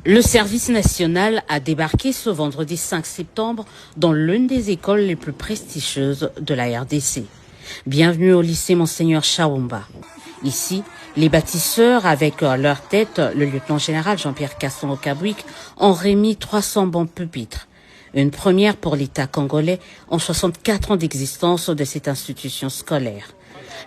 Le service national a débarqué ce vendredi 5 septembre dans l'une des écoles les plus prestigieuses de la RDC. Bienvenue au lycée Monseigneur Chaoumba. Ici, les bâtisseurs, avec à leur tête le lieutenant-général Jean-Pierre Kasson-Okabouik, ont remis 300 bons pupitres. Une première pour l'État congolais en 64 ans d'existence de cette institution scolaire.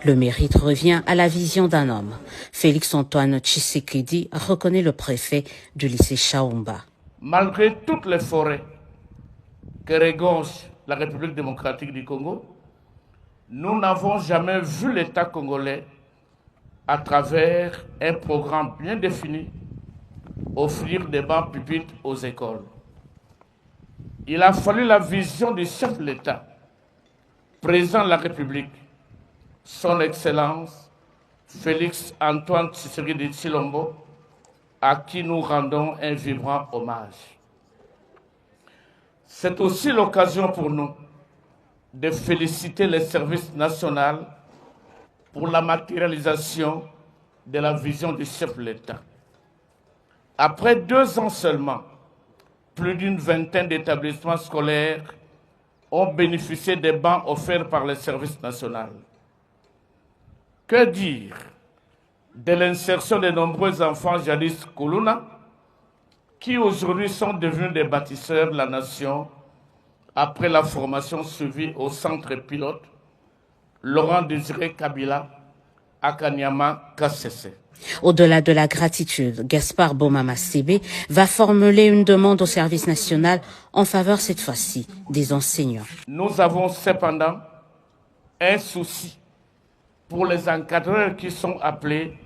Le mérite revient à la vision d'un homme. Félix-Antoine Tshisekedi reconnaît le préfet du lycée Chaoumba. Malgré toutes les forêts que regorge la République démocratique du Congo, nous n'avons jamais vu l'État congolais, à travers un programme bien défini, offrir des bancs pupitres aux écoles. Il a fallu la vision du chef de l'État, président de la République, son Excellence Félix-Antoine Tshisekedi Tshilombo, à qui nous rendons un vibrant hommage. C'est aussi l'occasion pour nous de féliciter le service national pour la matérialisation de la vision du chef de l'État. Après 2 ans seulement, plus d'une vingtaine d'établissements scolaires ont bénéficié des bancs offerts par le service national. Que dire de l'insertion de nombreux enfants jadis Kuluna, qui aujourd'hui sont devenus des bâtisseurs de la nation après la formation suivie au centre pilote Laurent Désiré Kabila à Kanyama Kassese. Au-delà de la gratitude, Gaspard Bomama Sébé va formuler une demande au service national en faveur cette fois-ci des enseignants. Nous avons cependant un souci pour les encadreurs qui sont appelés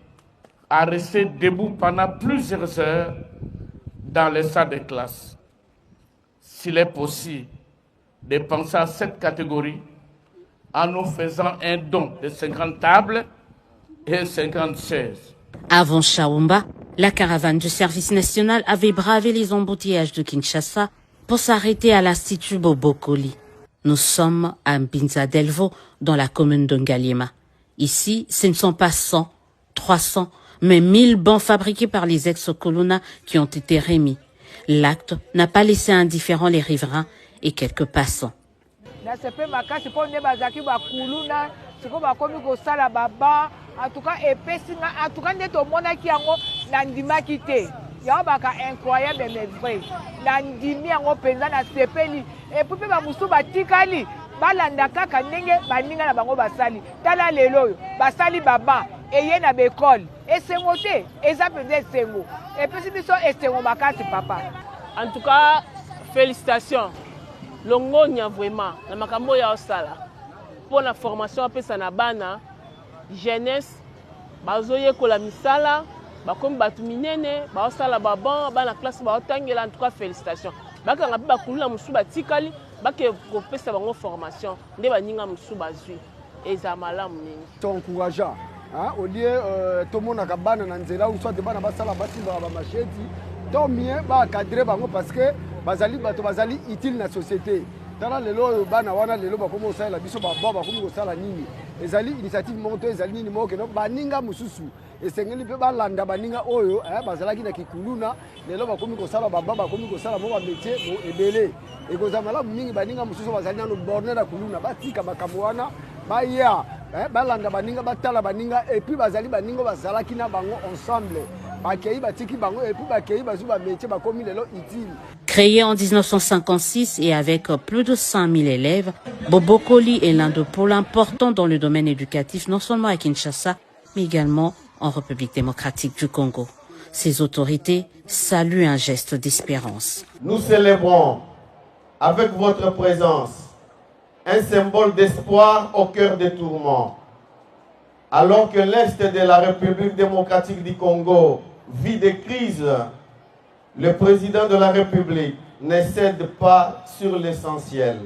à rester debout pendant plusieurs heures dans les salles de classe. S'il est possible de penser à cette catégorie en nous faisant un don de 50 tables et 50 chaises. Avant Chaoumba, la caravane du service national avait bravé les embouteillages de Kinshasa pour s'arrêter à l'Institut Bobokoli. Nous sommes à Mbinza Delvaux, dans la commune de Ngaliema. Ici, ce ne sont pas 100, 300, mais 1000 bancs fabriqués par les ex-Koluna qui ont été remis. L'acte n'a pas laissé indifférents les riverains et quelques passants. balanda kaka ndenge baninga na bango basali tala lelo basali baba eye na bekole esengo te eza penza esengo epesi biso esengo makasi papa. En tout cas, félicitations longonya vraiment na makambo ya osala pour la formation apesa na bana jeunesse bazoyekola misala bakomi batu minene baosala baban bana classe baotangela. En tout cas, félicitations bakanga mpe bakulula mosusu batikali bake kopesa bango formation nde baninga mosusu bazwi eza malamu nini encourageant au lieu tomonaka bana na nzela ou soit bana basala basimba bamasheti to mien baakadre bango parce que bazali bato bazali utile na société. Tala lelo oyo bana wana lelo bakomi kosalela biso baba bakomi kosala nini ezali initiative moko to ezali nini moko keno baninga mosusu esengeli mpe balanda baninga oyo bazalaki na kikuluna lelo bakomi kosala baba bakomi kosala mo bamétier mo ebele ekozala malamu mingi baninga mosusu bazali nano borne na kuluna batika makambo wana baya balanda baninga batala baninga epuis bazali baninga bazalaki na bango ensemble bakei batiki bango epuis bakei bazwi bamétier bakomi lelo utile. Créé en 1956 et avec plus de 5000 élèves, Bobokoli est l'un des pôles importants dans le domaine éducatif, non seulement à Kinshasa, mais également en République démocratique du Congo. Ces autorités saluent un geste d'espérance. Nous célébrons avec votre présence un symbole d'espoir au cœur des tourments. Alors que l'Est de la République démocratique du Congo vit des crises, le président de la République ne cède pas sur l'essentiel,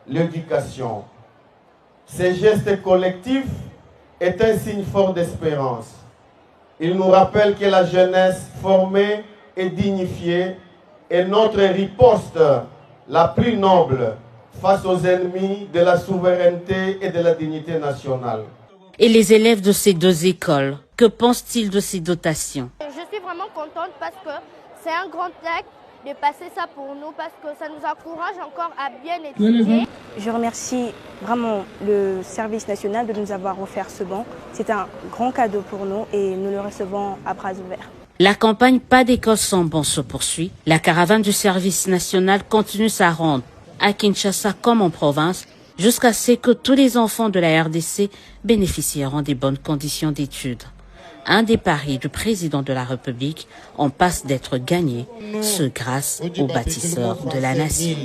l'éducation. Ce geste collectif est un signe fort d'espérance. Il nous rappelle que la jeunesse formée et dignifiée est notre riposte la plus noble face aux ennemis de la souveraineté et de la dignité nationale. Et les élèves de ces deux écoles, que pensent-ils de ces dotations? Je suis vraiment contente parce que C'est un grand acte de passer ça pour nous parce que ça nous encourage encore à bien étudier. Je remercie vraiment le service national de nous avoir offert ce banc. C'est un grand cadeau pour nous et nous le recevons à bras ouverts. La campagne Pas d'école sans banc se poursuit. La caravane du service national continue sa ronde à Kinshasa comme en province jusqu'à ce que tous les enfants de la RDC bénéficieront des bonnes conditions d'études. Un des paris du président de la République en passe d'être gagné, ce grâce aux bâtisseurs de la nation.